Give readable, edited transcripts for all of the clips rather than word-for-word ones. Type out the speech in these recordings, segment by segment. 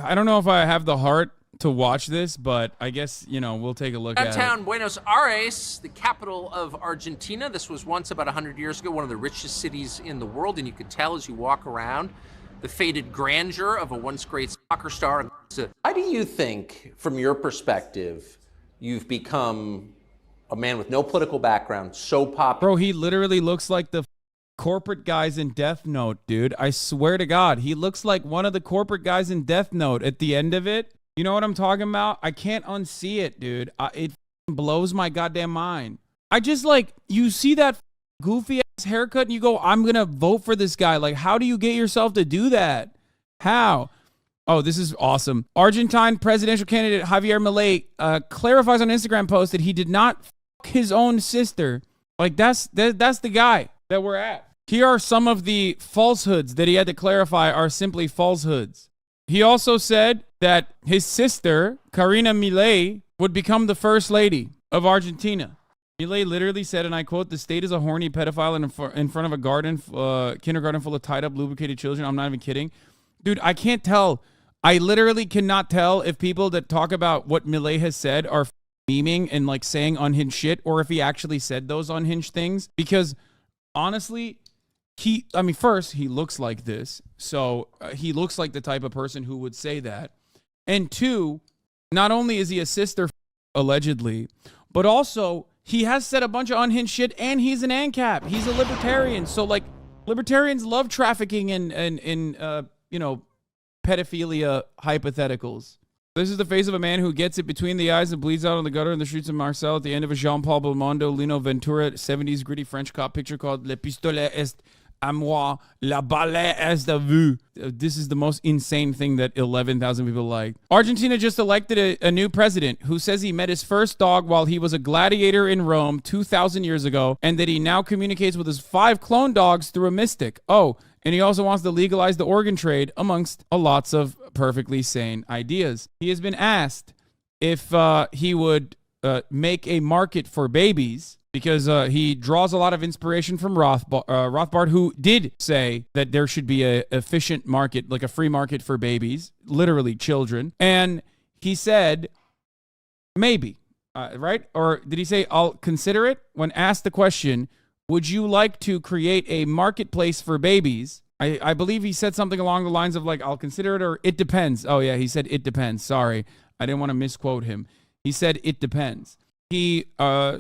I don't know if I have the heart to watch this, but I guess, we'll take a look at it. Downtown Buenos Aires, the capital of Argentina. This was once, about 100 years ago, one of the richest cities in the world, and you could tell as you walk around the faded grandeur of a once great soccer star. Why do you think, from your perspective, you've become a man with no political background, so popular? Bro, he literally looks like the corporate guys in Death Note, dude. I swear to God, he looks like one of the corporate guys in Death Note at the end of it. You know what I'm talking about? I can't unsee it, dude. It blows my goddamn mind. I just you see that goofy ass haircut and you go, I'm going to vote for this guy. Like, how do you get yourself to do that? How? Oh, this is awesome. Argentine presidential candidate Javier Milei clarifies on Instagram post that he did not f his own sister. Like, that's the guy that we're at. Here are some of the falsehoods that he had to clarify are simply falsehoods. He also said that his sister, Karina Milei, would become the first lady of Argentina. Milei literally said, and I quote, "The state is a horny pedophile in front of a kindergarten full of tied up, lubricated children." I'm not even kidding. Dude, I can't tell. I literally cannot tell if people that talk about what Milei has said are memeing and saying unhinged shit, or if he actually said those unhinged things. Because honestly, first, he looks like this. So he looks like the type of person who would say that. And two, not only is he a sister, allegedly, but also he has said a bunch of unhinged shit, and he's an ANCAP. He's a libertarian. So, libertarians love trafficking and pedophilia hypotheticals. This is the face of a man who gets it between the eyes and bleeds out on the gutter in the streets of Marseille at the end of a Jean-Paul Belmondo, Lino Ventura 70s gritty French cop picture called Le Pistolet est à moi, la balle est à vous. This is the most insane thing that 11,000 people like. Argentina just elected a new president who says he met his first dog while he was a gladiator in Rome 2,000 years ago, and that he now communicates with his 5 clone dogs through a mystic. Oh, and he also wants to legalize the organ trade, amongst lots of perfectly sane ideas. He has been asked if he would make a market for babies, because he draws a lot of inspiration from Rothbard, who did say that there should be an efficient market, like a free market for babies, literally children. And he said, maybe, right? Or did he say, I'll consider it? When asked the question, would you like to create a marketplace for babies? I believe he said something along the lines of I'll consider it, or it depends. Oh yeah, he said it depends. Sorry, I didn't want to misquote him. He said it depends. He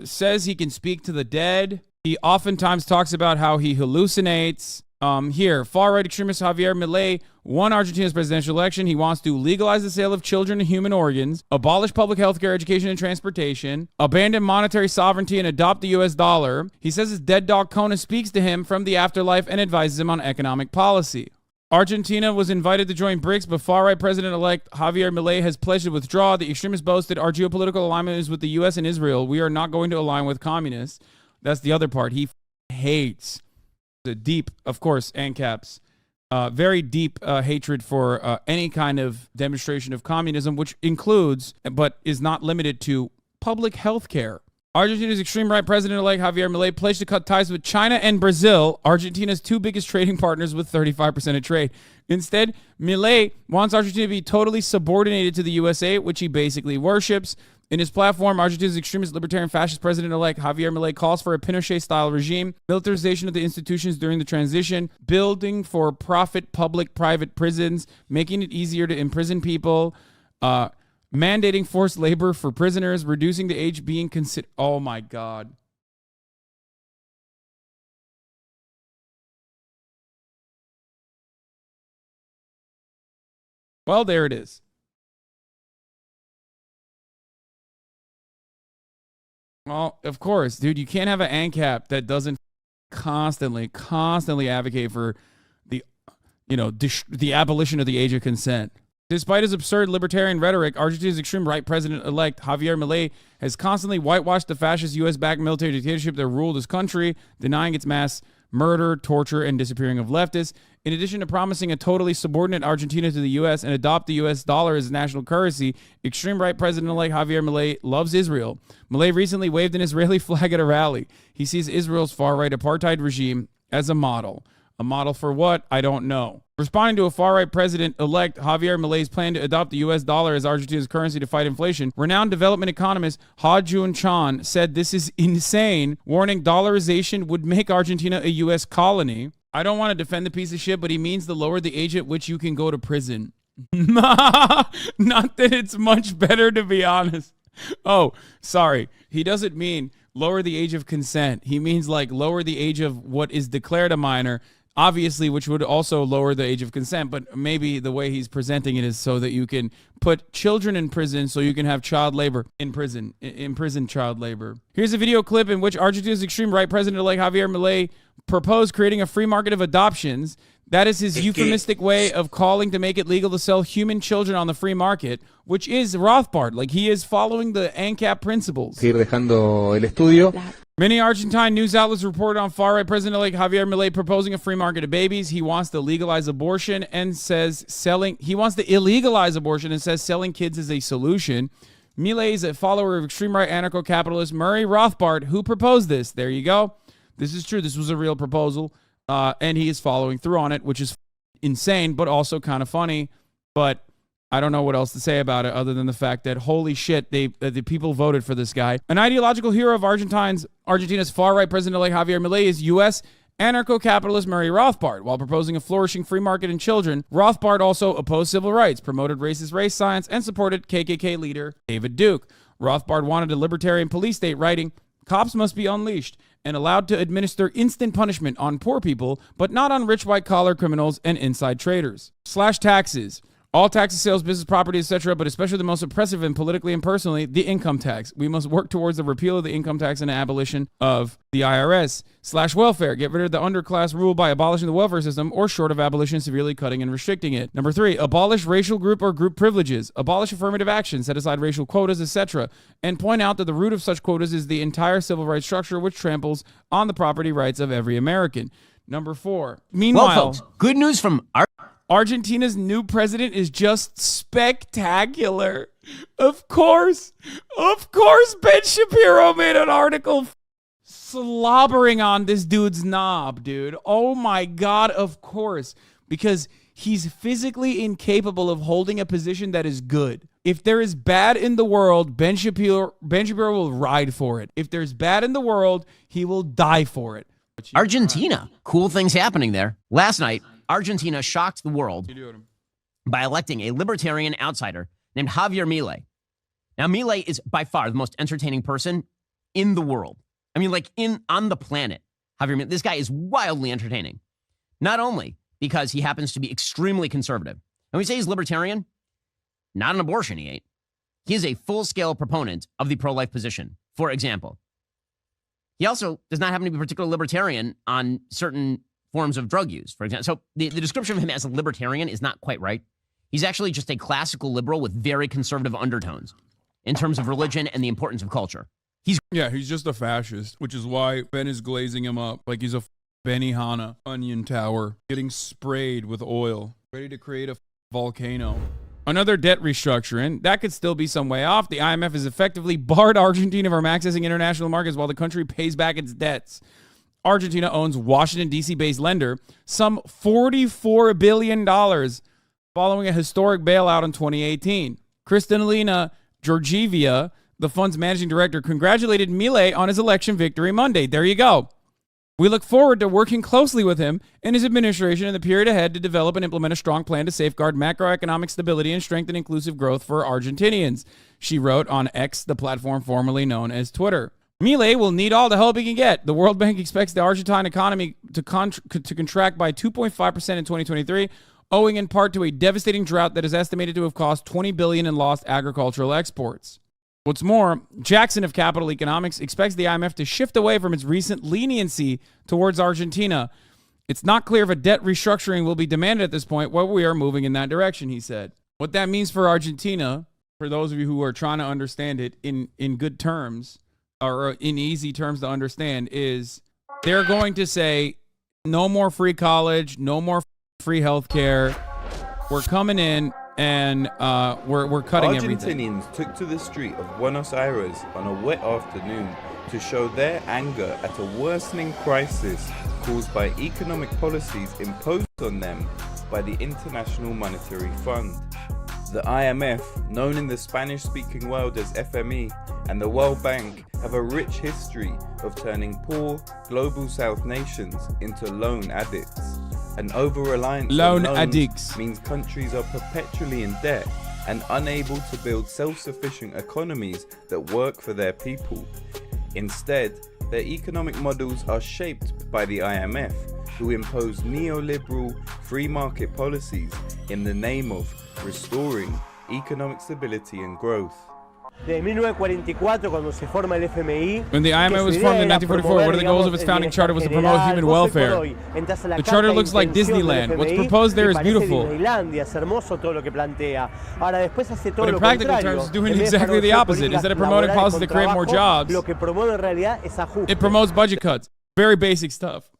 says he can speak to the dead. He oftentimes talks about how he hallucinates. Here, far-right extremist Javier Milei won Argentina's presidential election. He wants to legalize the sale of children and human organs, abolish public health care, education, and transportation, abandon monetary sovereignty, and adopt the U.S. dollar. He says his dead dog Kona speaks to him from the afterlife and advises him on economic policy. Argentina was invited to join BRICS, but far-right President-elect Javier Milei has pledged to withdraw. The extremists boasted our geopolitical alignment is with the U.S. and Israel. We are not going to align with communists. That's the other part. He hates the deep, of course, ANCAPs, very deep hatred for any kind of demonstration of communism, which includes, but is not limited to, public health care. Argentina's extreme right president-elect Javier Milei pledged to cut ties with China and Brazil, Argentina's 2 biggest trading partners with 35% of trade. Instead, Milei wants Argentina to be totally subordinated to the USA, which he basically worships. In his platform, Argentina's extremist libertarian fascist president-elect Javier Milei calls for a Pinochet-style regime, militarization of the institutions during the transition, building for-profit public-private prisons, making it easier to imprison people, mandating forced labor for prisoners, reducing the age being considered. Oh my God. Well, there it is. Well, of course, dude, you can't have an ANCAP that doesn't constantly advocate for the abolition of the age of consent. Despite his absurd libertarian rhetoric, Argentina's extreme right president-elect Javier Milei has constantly whitewashed the fascist U.S.-backed military dictatorship that ruled his country, denying its mass murder, torture, and disappearing of leftists. In addition to promising a totally subordinate Argentina to the U.S. and adopt the U.S. dollar as national currency, extreme right president-elect Javier Milei loves Israel. Milei recently waved an Israeli flag at a rally. He sees Israel's far-right apartheid regime as a model. A model for what? I don't know. Responding to a far-right president-elect Javier Milei's plan to adopt the U.S. dollar as Argentina's currency to fight inflation, renowned development economist Ha Jun-chan said this is insane, warning dollarization would make Argentina a U.S. colony. I don't want to defend the piece of shit, but he means to lower the age at which you can go to prison. Not that it's much better, to be honest. Oh, sorry. He doesn't mean lower the age of consent. He means like lower the age of what is declared a minor, obviously, which would also lower the age of consent, but maybe the way he's presenting it is so that you can put children in prison so you can have child labor in prison child labor. Here's a video clip in which Argentina's extreme right president-elect Javier Milei proposed creating a free market of adoptions. That is his euphemistic way of calling to make it legal to sell human children on the free market, which is Rothbard. Like, he is following the ANCAP principles. Many Argentine news outlets reported on far-right President-elect Javier Milei proposing a free market of babies. He wants to legalize abortion and says he wants to illegalize abortion and says selling kids is a solution. Milei is a follower of extreme right anarcho-capitalist Murray Rothbard, who proposed this. There you go. This is true. This was a real proposal. And he is following through on it, which is insane, but also kind of funny. But I don't know what else to say about it other than the fact that, holy shit, the people voted for this guy. An ideological hero of Argentina's far-right president-elect Javier Milei is U.S. anarcho-capitalist Murray Rothbard. While proposing a flourishing free market in children, Rothbard also opposed civil rights, promoted racist race science, and supported KKK leader David Duke. Rothbard wanted a libertarian police state, writing, "Cops must be unleashed and allowed to administer instant punishment on poor people, but not on rich white-collar criminals and inside traders." Slash taxes. All taxes, sales, business, property, etc., but especially the most oppressive and politically and personally, the income tax. We must work towards the repeal of the income tax and abolition of the IRS. Slash welfare. Get rid of the underclass rule by abolishing the welfare system, or short of abolition, severely cutting and restricting it. Number 3, abolish racial group or group privileges. Abolish affirmative action, set aside racial quotas, etc., and point out that the root of such quotas is the entire civil rights structure, which tramples on the property rights of every American. Number 4. Meanwhile, well, folks, good news from Argentina's new president is just spectacular. Of course, Ben Shapiro made an article slobbering on this dude's knob, dude. Oh my God, of course. Because he's physically incapable of holding a position that is good. If there is bad in the world, Ben Shapiro will ride for it. If there's bad in the world, he will die for it. Argentina. Cool things happening there. Last night, Argentina shocked the world by electing a libertarian outsider named Javier Milei. Now, Milei is by far the most entertaining person in the world. I mean, like on the planet. Javier Milei, this guy is wildly entertaining. Not only because he happens to be extremely conservative. And we say he's libertarian, not an abortion he ain't. He is a full-scale proponent of the pro-life position, for example. He also does not happen to be particularly libertarian on certain forms of drug use, for example. So the description of him as a libertarian is not quite right. He's actually just a classical liberal with very conservative undertones in terms of religion and the importance of culture. He's just a fascist, which is why Ben is glazing him up like he's a Benihana onion tower getting sprayed with oil, ready to create a volcano. Another debt restructuring. That could still be some way off. The IMF has effectively barred Argentina from accessing international markets while the country pays back its debts. Argentina owns Washington, D.C.-based lender some $44 billion following a historic bailout in 2018. Kristalina Georgieva, the fund's managing director, congratulated Milei on his election victory Monday. There you go. We look forward to working closely with him and his administration in the period ahead to develop and implement a strong plan to safeguard macroeconomic stability and strengthen inclusive growth for Argentinians, she wrote on X, the platform formerly known as Twitter. Milei will need all the help he can get. The World Bank expects the Argentine economy to contract by 2.5% in 2023, owing in part to a devastating drought that is estimated to have cost $20 billion in lost agricultural exports. What's more, Jackson of Capital Economics expects the IMF to shift away from its recent leniency towards Argentina. It's not clear if a debt restructuring will be demanded at this point, but we are moving in that direction, he said. What that means for Argentina, for those of you who are trying to understand it in good terms, or in easy terms to understand, is they're going to say, no more free college, no more free health care. We're coming in and we're cutting everything. Argentinians took to the street of Buenos Aires on a wet afternoon to show their anger at a worsening crisis caused by economic policies imposed on them by the International Monetary Fund. The IMF, known in the Spanish-speaking world as FME, and the World Bank have a rich history of turning poor Global South nations into loan addicts. An over-reliance on loans means countries are perpetually in debt and unable to build self-sufficient economies that work for their people. Instead, their economic models are shaped by the IMF, who impose neoliberal free market policies in the name of restoring economic stability and growth. De 1944, cuando se forma el FMI, when the IMF was formed in 1944, one of the goals of its founding charter was to promote human welfare. The charter looks like Disneyland. What's proposed there is beautiful. But in practical terms, it's doing exactly the opposite. Instead of promoting policies that create more jobs, it promotes budget cuts. Very basic stuff.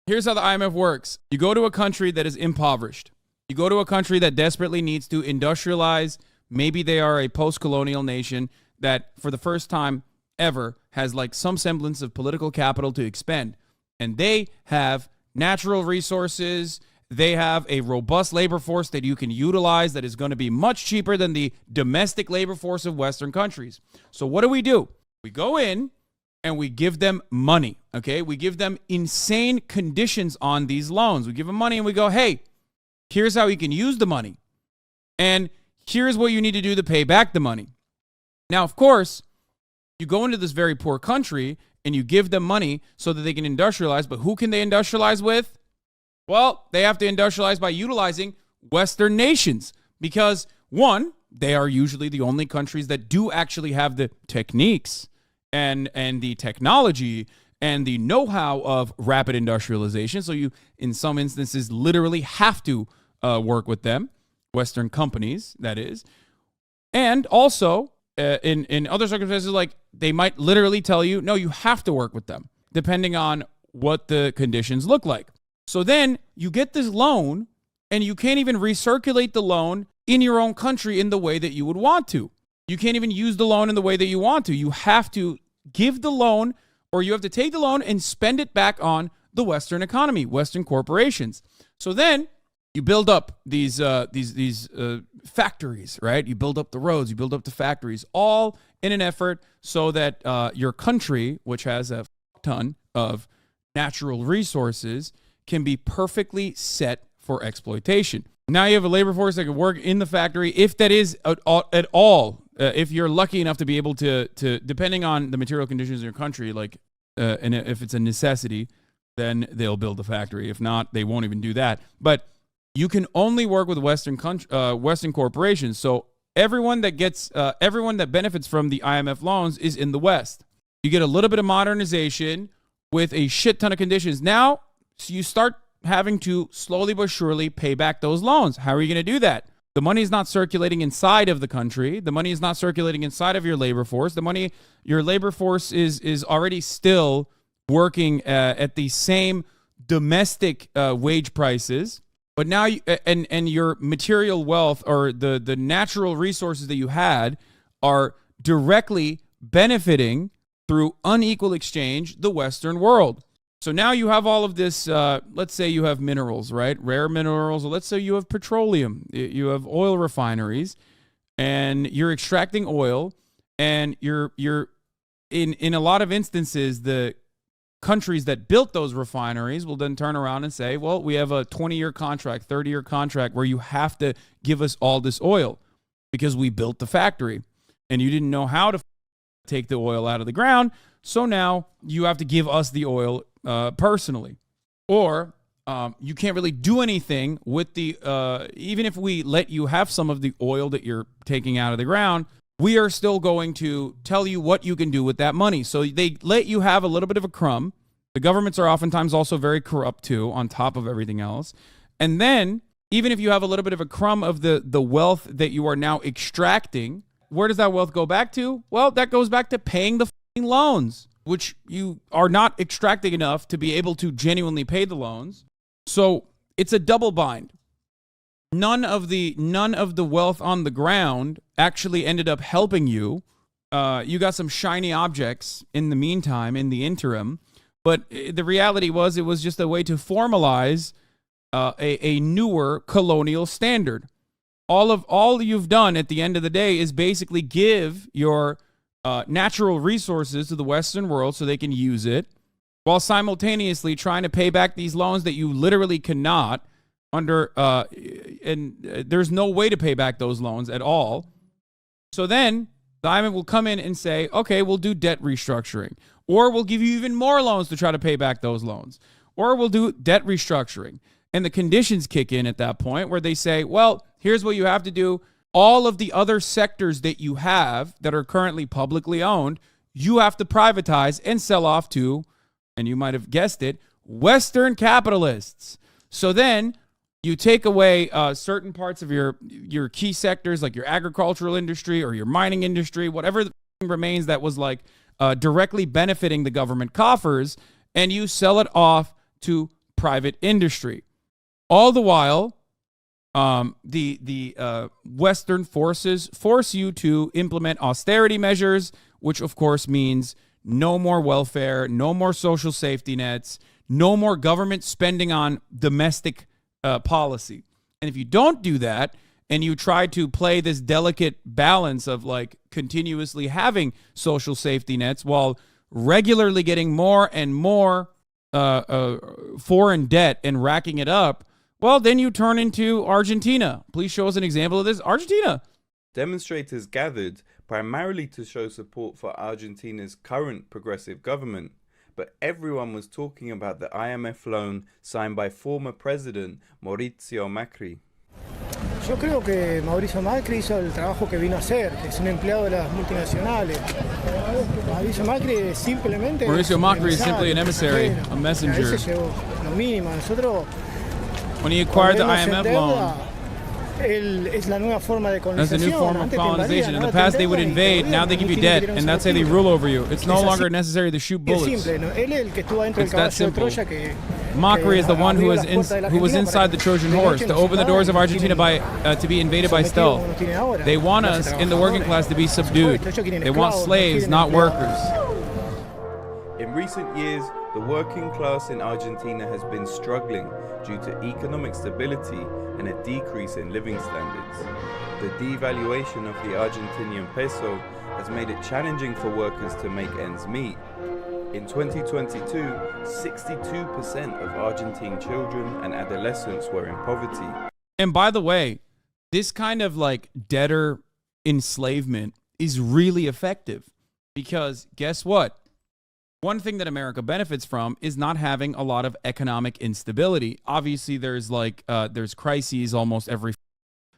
Here's how the IMF works. You go to a country that is impoverished. You go to a country that desperately needs to industrialize. Maybe they are a post-colonial nation that for the first time ever has like some semblance of political capital to expend. And they have natural resources. They have a robust labor force that you can utilize that is going to be much cheaper than the domestic labor force of Western countries. So what do? We go in and we give them money, okay? We give them insane conditions on these loans. We give them money and we go, hey, here's how you can use the money. And here's what you need to do to pay back the money. Now, of course, you go into this very poor country and you give them money so that they can industrialize. But who can they industrialize with? Well, they have to industrialize by utilizing Western nations because, one, they are usually the only countries that do actually have the techniques and the technology and the know-how of rapid industrialization. So you, in some instances, literally have to work with them. Western companies, that is. And also, in other circumstances, like they might literally tell you, no, you have to work with them, depending on what the conditions look like. So then you get this loan, and you can't even recirculate the loan in your own country in the way that you would want to. You can't even use the loan in the way that you want to. You have to give the loan, or you have to take the loan and spend it back on the Western economy, Western corporations. So then you build up these factories, right? You build up the roads, you build up the factories, all in an effort so that your country, which has a ton of natural resources, can be perfectly set for exploitation. Now you have a labor force that can work in the factory, if that is at all, if you're lucky enough to be able to depending on the material conditions in your country, like, and if it's a necessity, then they'll build the factory. If not, they won't even do that. But you can only work with Western corporations. So everyone that benefits from the IMF loans is in the West. You get a little bit of modernization with a shit ton of conditions. Now, so you start having to slowly but surely pay back those loans. How are you going to do that? The money is not circulating inside of the country. The money is not circulating inside of your labor force. Your labor force is already still working at the same domestic wage prices. But now, and your material wealth or the natural resources that you had are directly benefiting through unequal exchange the Western world. So now you have all of this, let's say you have minerals, right? Rare minerals, or let's say you have petroleum. You have oil refineries, and you're extracting oil, and you're in a lot of instances, the countries that built those refineries will then turn around and say, well, we have a 20-year contract, 30-year contract where you have to give us all this oil because we built the factory and you didn't know how to take the oil out of the ground. So now you have to give us the oil personally. Or you can't really do anything with the, even if we let you have some of the oil that you're taking out of the ground, we are still going to tell you what you can do with that money. So they let you have a little bit of a crumb. The governments are oftentimes also very corrupt too, on top of everything else. And then, even if you have a little bit of a crumb of the wealth that you are now extracting, where does that wealth go back to? Well, that goes back to paying the loans, which you are not extracting enough to be able to genuinely pay the loans. So it's a double bind. None of the wealth on the ground actually ended up helping you you got some shiny objects in the meantime, in the interim. But the reality was it was just a way to formalize a newer colonial standard. All you've done at the end of the day is basically give your natural resources to the Western world so they can use it, while simultaneously trying to pay back these loans that you literally cannot there's no way to pay back those loans at all. So then the IMF will come in and say, okay, we'll do debt restructuring, or we'll give you even more loans to try to pay back those loans, or we'll do debt restructuring. And the conditions kick in at that point where they say, well, here's what you have to do. All of the other sectors that you have that are currently publicly owned, you have to privatize and sell off to, and you might have guessed it, Western capitalists. So then you take away certain parts of your key sectors, like your agricultural industry or your mining industry, whatever remains that was like directly benefiting the government coffers, and you sell it off to private industry. All the while, the Western forces force you to implement austerity measures, which of course means no more welfare, no more social safety nets, no more government spending on domestic policy. And if you don't do that, and you try to play this delicate balance of like continuously having social safety nets while regularly getting more and more foreign debt and racking it up, well, then you turn into Argentina. Please show us an example of this. Argentina. Demonstrators gathered primarily to show support for Argentina's current progressive government, but everyone was talking about the IMF loan signed by former President Mauricio Macri. Yo creo que Mauricio Macri hizo el trabajo que vino a hacer, que es un empleado de las multinacionales. Mauricio Macri simplemente is simply an emissary, a messenger. Lo mínimo. Nosotros, when he acquired the IMF loan, es la nueva forma de that's the new form of colonization. In the past, they would invade. Now they give you debt, and that's how they rule over you. It's no longer necessary to shoot bullets. It's that simple. Macri is the one who was inside the Trojan horse to open the doors of Argentina to be invaded by stealth. They want us in the working class to be subdued. They want slaves, not workers. In recent years, the working class in Argentina has been struggling due to economic stability and a decrease in living standards. The devaluation of the Argentinian peso has made it challenging for workers to make ends meet. In 2022, 62% of Argentine children and adolescents were in poverty. And by the way, this kind of like debtor enslavement is really effective because guess what? One thing that America benefits from is not having a lot of economic instability. Obviously, there's crises almost every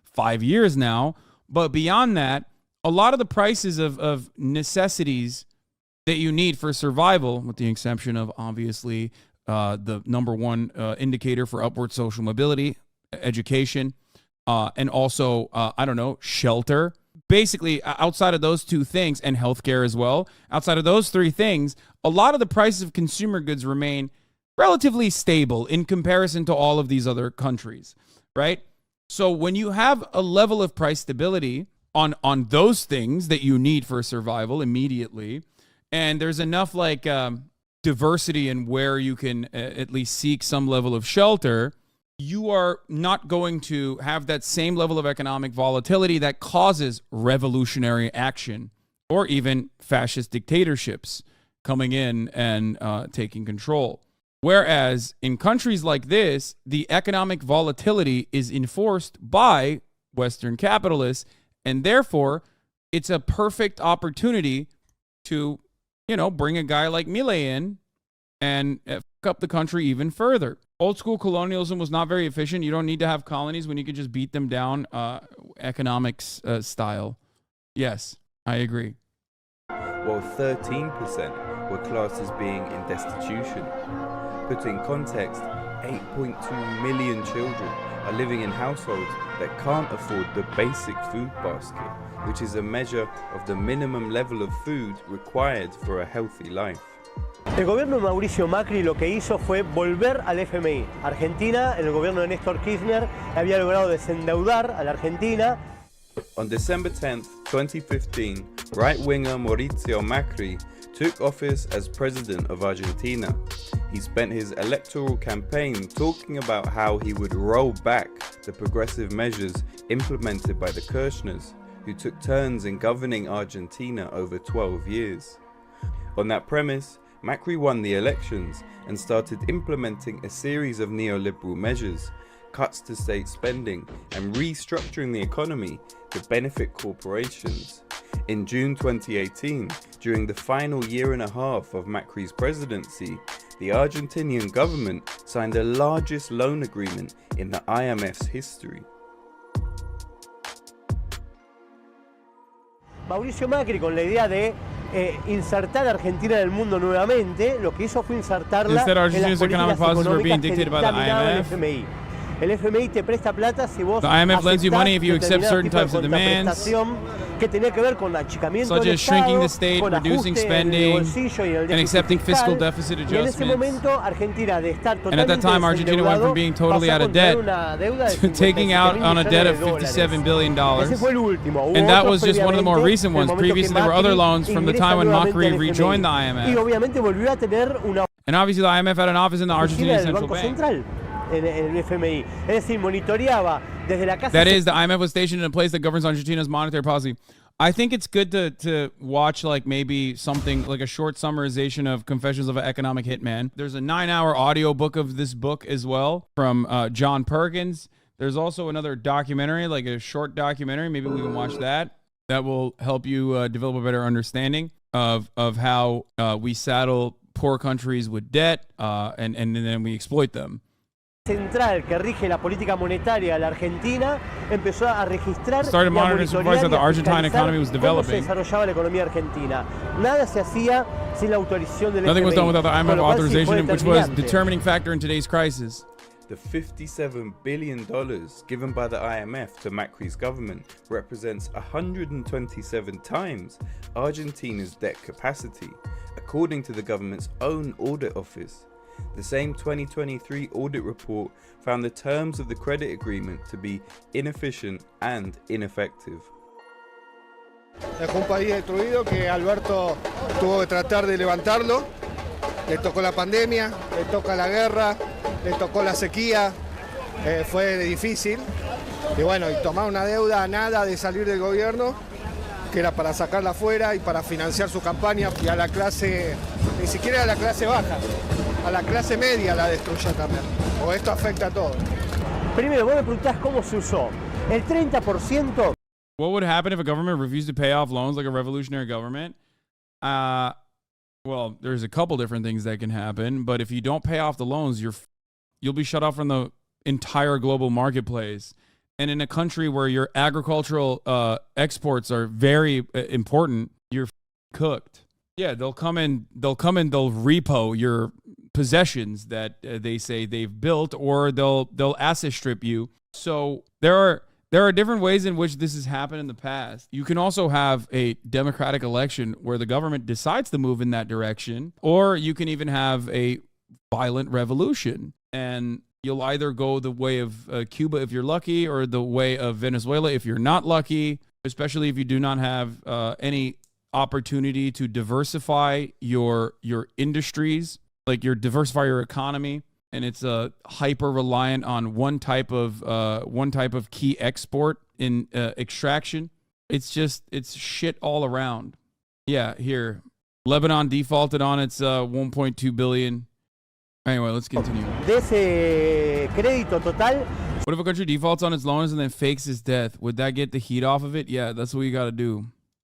5 years now. But beyond that, a lot of the prices of necessities that you need for survival, with the exception of obviously the number one indicator for upward social mobility, education, and also, shelter. Basically, outside of those two things, and healthcare as well, outside of those three things, a lot of the prices of consumer goods remain relatively stable in comparison to all of these other countries, right? So when you have a level of price stability on those things that you need for survival immediately, and there's enough like diversity in where you can at least seek some level of shelter, you are not going to have that same level of economic volatility that causes revolutionary action or even fascist dictatorships coming in and taking control. Whereas in countries like this, the economic volatility is enforced by Western capitalists, and therefore it's a perfect opportunity to, bring a guy like Milei in and fuck up the country even further. Old school colonialism was not very efficient. You don't need to have colonies when you can just beat them down economics style. Yes, I agree. While 13% were classed as being in destitution. Put in context, 8.2 million children are living in households that can't afford the basic food basket, which is a measure of the minimum level of food required for a healthy life. El gobierno de Mauricio Macri lo que hizo fue volver al FMI. Argentina, en el gobierno de Néstor Kirchner, había logrado desendeudar a la Argentina. On December 10, 2015, right-winger Mauricio Macri took office as president of Argentina. He spent his electoral campaign talking about how he would roll back the progressive measures implemented by the Kirchners, who took turns in governing Argentina over 12 years. On that premise, Macri won the elections and started implementing a series of neoliberal measures, cuts to state spending, and restructuring the economy to benefit corporations. In June 2018, during the final year and a half of Macri's presidency, the Argentinian government signed the largest loan agreement in the IMF's history. Mauricio Macri, con la idea de insertar a Argentina en el mundo nuevamente, lo que hizo fue insertarla en las políticas económicas que dictaminaba el FMI. El FMI te presta plata si vos The IMF lends you money if you accept certain types of demands, que tenía que ver con achicamiento such del as shrinking Estado, the state, con reducing ajuste en el spending, bolsillo y en el and déficit accepting fiscal fiscal. deficit Y en ese adjustments. momento Argentina de estar And totalmente at that time, Argentina went from being totally out of debt to taking out on a debt of $57 billion. Ese fue el último. And that was just one of the more recent ones. Previously, there were other loans from the time when Macri rejoined the Y IMF. obviamente volvió a tener una And obviously, the IMF had an office in the oficina Argentinian del Central Banco Bank. Central en el FMI. Es decir, monitoreaba desde la casa. That is, the IMF was stationed in a place that governs Argentina's monetary policy. I think it's good to watch like maybe something like a short summarization of Confessions of an Economic Hitman. There's a 9-hour audiobook of this book as well from John Perkins. There's also another documentary, like a short documentary. Maybe we can watch that. That will help you develop a better understanding of how we saddle poor countries with debt and then we exploit them. Central que rige la política monetaria de la Argentina empezó a registrar Started monitoring and supervising how the Argentine economy was cómo se developing. desarrollaba la economía argentina. Nada se hacía sin la autorización del Nothing was done without the FMI, IMF con lo cual sí fue authorization, which was determinante. determining factor in today's crisis. The $57 billion given by the IMF to Macri's government represents 127 times Argentina's debt capacity, according to the government's own audit office. The same 2023 audit report found the terms of the credit agreement to be inefficient and ineffective. Es un país destruido que Alberto tuvo que tratar de levantarlo. Le tocó la pandemia, le toca la guerra, le tocó la sequía, fue difícil. Y bueno, y tomar una deuda a nada de salir del gobierno, que era para sacarla afuera y para financiar su campaña, y a la clase, ni siquiera a la clase baja, a la clase media la destruye también. O esto afecta a todos. Primero, vos me preguntás cómo se usó. El 30%. What would happen if a government refused to pay off loans like a revolutionary government? Well, there's a couple different things that can happen, but if you don't pay off the loans, you'll be shut off from the entire global marketplace. And in a country where your agricultural exports are very important, you're cooked. Yeah, they'll come and they'll repo your possessions that they say they've built, or they'll asset strip you. So there are different ways in which this has happened in the past. You can also have a democratic election where the government decides to move in that direction, or you can even have a violent revolution. And you'll either go the way of Cuba if you're lucky, or the way of Venezuela if you're not lucky, especially if you do not have any opportunity to diversify your industries, like diversify your economy. And it's hyper reliant on one type of key export in extraction. It's shit all around. Yeah, here, Lebanon defaulted on its 1.2 billion. Anyway, let's continue. De ese crédito total. What if a country defaults on its loans and then fakes its death? Would that get the heat off of it? Yeah, that's what you got to do.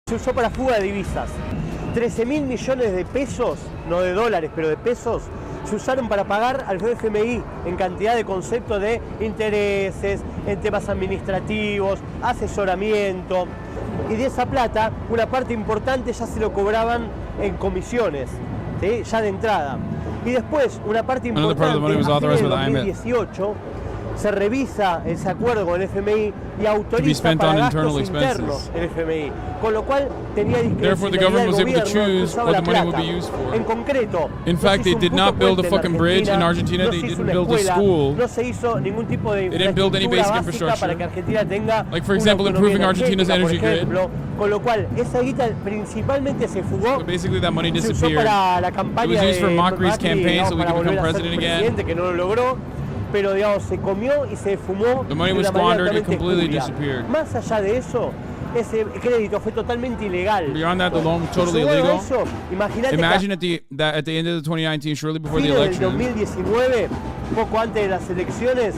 Se usó para fuga de divisas. 13.000 millones de pesos, no de dólares, pero de pesos, se usaron para pagar al FMI en cantidad de conceptos de intereses, en temas administrativos, asesoramiento. Y de esa plata, una parte importante ya se lo cobraban en comisiones, ¿sí? Ya de entrada. Y después, una parte importante, a fines de 2018, se revisa ese acuerdo con el FMI y autoriza spent para on gastos internal expenses. internos el FMI, con lo cual tenía Therefore, the discrecionalidad government was del able to gobierno que choose usaba what la the money would plata. be used for. En concreto, In no fact, se hizo they un did not puto build a puente fucking bridge in Argentina. no They se hizo didn't una build a escuela, school. no se hizo ningún tipo de They didn't build any basic infraestructura básica infrastructure. para que Argentina tenga Like, for una example, autonomía improving Argentina's energética, por energy grid. ejemplo, con lo cual esa guita principalmente se fugó. So basically, that money Se usó disappeared. para la It campaña was used for de Macri's Macri, campaign digamos, so we para could become volver a ser president again. presidente, que no lo logró, pero digamos se comió y se fumó. The money de was una manera squandered, it totalmente completely espuria. disappeared. Más allá de eso, ese crédito fue totalmente ilegal. Beyond that, the loan was totally Sumado a illegal. eso, imagínate Imagine at the end of the 2019, shortly que before a the fines del election, 2019, poco antes de las elecciones,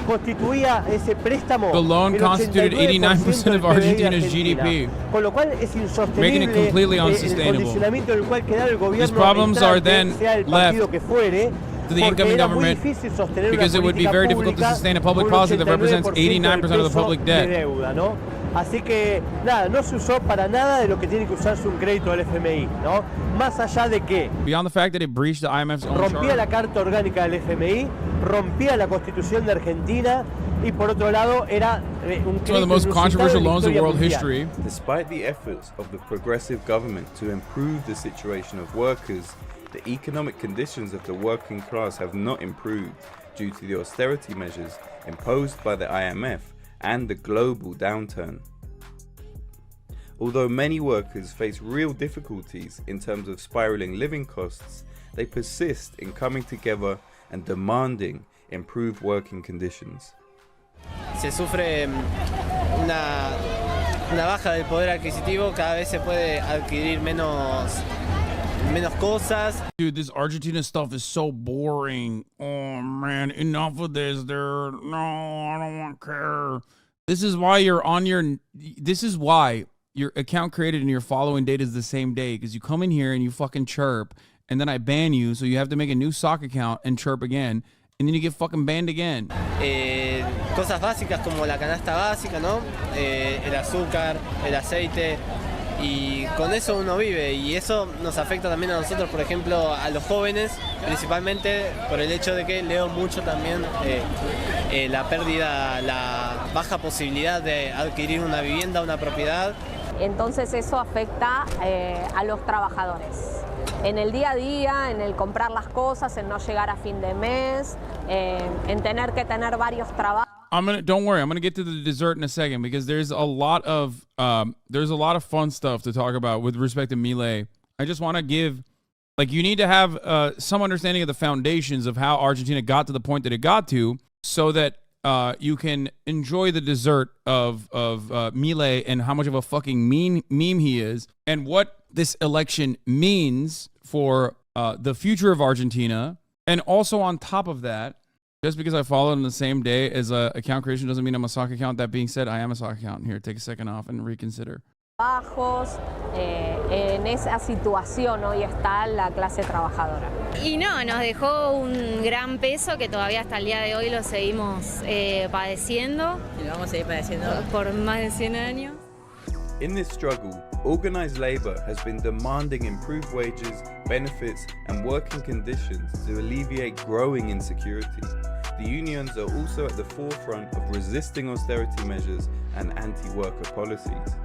constituía ese préstamo the loan el constituted 89% of 89% del PBI de Argentina's Argentina. GDP. Con lo cual es Making insostenible it completely el unsustainable. condicionamiento del cual quedaba el gobierno These problems are entrante, then sea el partido left que fuere, to the porque incoming era muy government difícil sostener because una it would be política very difficult to pública sustain a public con un policy that represents 89% 89% of the public debt. de deuda, ¿no? Así que nada, no se usó para nada de lo que tiene que usarse un crédito del FMI, ¿no? Más allá de que Beyond the fact that it breached the IMF's own rompía charter. la Carta Orgánica del FMI, rompía la Constitución de Argentina y por otro lado era un It's one of the crédito most inusitado controversial en la loans in historia world mundial. history. Despite the efforts of the progressive government to improve the situation of workers, the economic conditions of the working class have not improved due to the austerity measures imposed by the IMF and the global downturn. Although many workers face real difficulties in terms of spiraling living costs, they persist in coming together and demanding improved working conditions. Se sufre una baja del poder adquisitivo, cada vez se puede adquirir menos cosas. Dude, this Argentina stuff is so boring. Oh man, enough of this. No, I don't want to care. This is why your account created and your following date is the same day, because you come in here and you fucking chirp, and then I ban you, so you have to make a new sock account and chirp again, and then you get fucking banned again. Cosas básicas como la canasta básica, ¿no? El azúcar, el aceite, y con eso uno vive, y eso nos afecta también a nosotros, por ejemplo, a los jóvenes, principalmente por el hecho de que leo mucho también la pérdida, la baja posibilidad de adquirir una vivienda, una propiedad. Entonces eso afecta a los trabajadores. En el día a día, en el comprar las cosas, en no llegar a fin de mes, en tener que tener varios trabajos. Don't worry, I'm gonna get to the dessert in a second, because there's a lot of fun stuff to talk about with respect to Milei. I just want to give, like, you need to have some understanding of the foundations of how Argentina got to the point that it got to, so that you can enjoy the dessert of Milei and how much of a fucking meme he is, and what this election means for the future of Argentina. And also on top of that, just because I followed on the same day as account creation doesn't mean I'm a sock account. That being said, I am a sock account. Here, take a second off and reconsider. Bajos, en esa situación hoy está la clase trabajadora. Y no, nos dejó un gran peso que todavía hasta el día de hoy lo seguimos padeciendo. Y lo vamos a seguir padeciendo por más de 100 años. In this struggle, organized labor has been demanding improved wages, benefits, and working conditions to alleviate growing insecurity. The unions are also at the forefront of resisting austerity measures and anti-worker policies.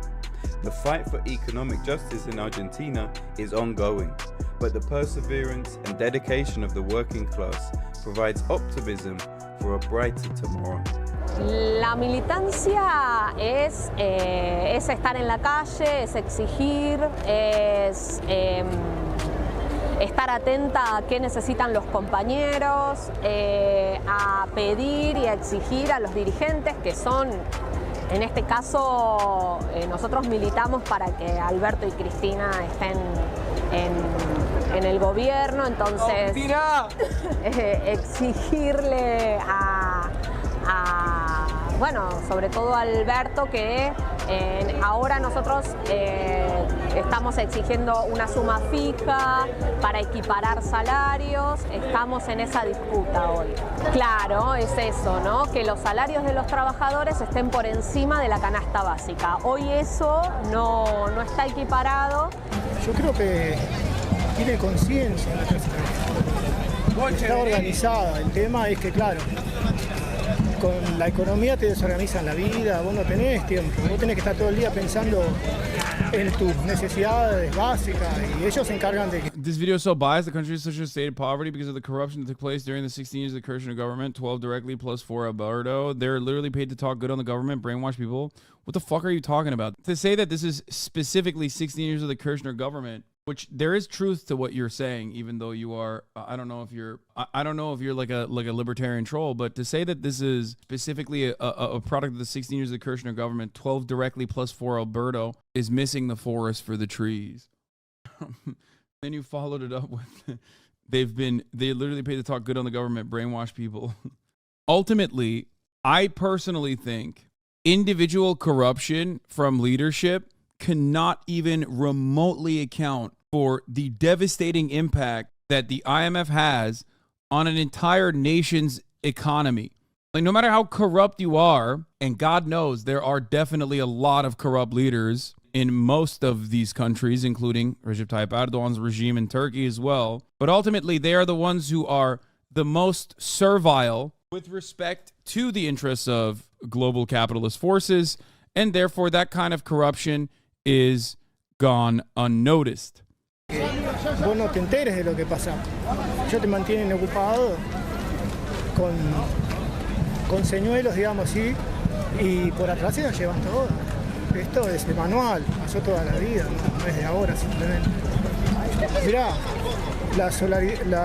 The fight for economic justice in Argentina is ongoing, but the perseverance and dedication of the working class provides optimism for a brighter tomorrow. La militancia es estar en la calle, es exigir, es estar atenta a qué necesitan los compañeros, a pedir y a exigir a los dirigentes, que son, en este caso, nosotros militamos para que Alberto y Cristina estén en el gobierno, entonces exigirle bueno, sobre todo a Alberto, que ahora nosotros estamos exigiendo una suma fija para equiparar salarios, estamos en esa disputa hoy. Claro, es eso, ¿no? Que los salarios de los trabajadores estén por encima de la canasta básica. Hoy eso no está equiparado. Yo creo que tiene conciencia la clase trabajadora. Está organizada. El tema es que, claro, con la economía te desorganizan la vida, vos no tenés tiempo, vos tenés que estar todo el día pensando en tus necesidades básicas y ellos se encargan de... This video is so biased. The country is such a state of poverty because of the corruption that took place during the 16 years of the Kirchner government, 12 directly plus 4 Alberto. They're literally paid to talk good on the government, brainwash people. What the fuck are you talking about? To say that this is specifically 16 years of the Kirchner government, which there is truth to what you're saying, even though you are, I don't know if you're like a libertarian troll, but to say that this is specifically a product of the 16 years of the Kirchner government, 12 directly plus 4 Alberto, is missing the forest for the trees. Then you followed it up with, they literally paid to talk good on the government, brainwash people. Ultimately, I personally think individual corruption from leadership cannot even remotely account for the devastating impact that the IMF has on an entire nation's economy. Like, no matter how corrupt you are, and God knows there are definitely a lot of corrupt leaders in most of these countries, including Recep Tayyip Erdogan's regime in Turkey as well, but ultimately they are the ones who are the most servile with respect to the interests of global capitalist forces, and therefore that kind of corruption is gone unnoticed. Vos no te enteres de lo que pasa. Ellos te mantienen ocupado con señuelos, digamos así, y por atrás se la llevan todo. Esto es de manual, pasó toda la vida, no es de ahora simplemente. Mirá, la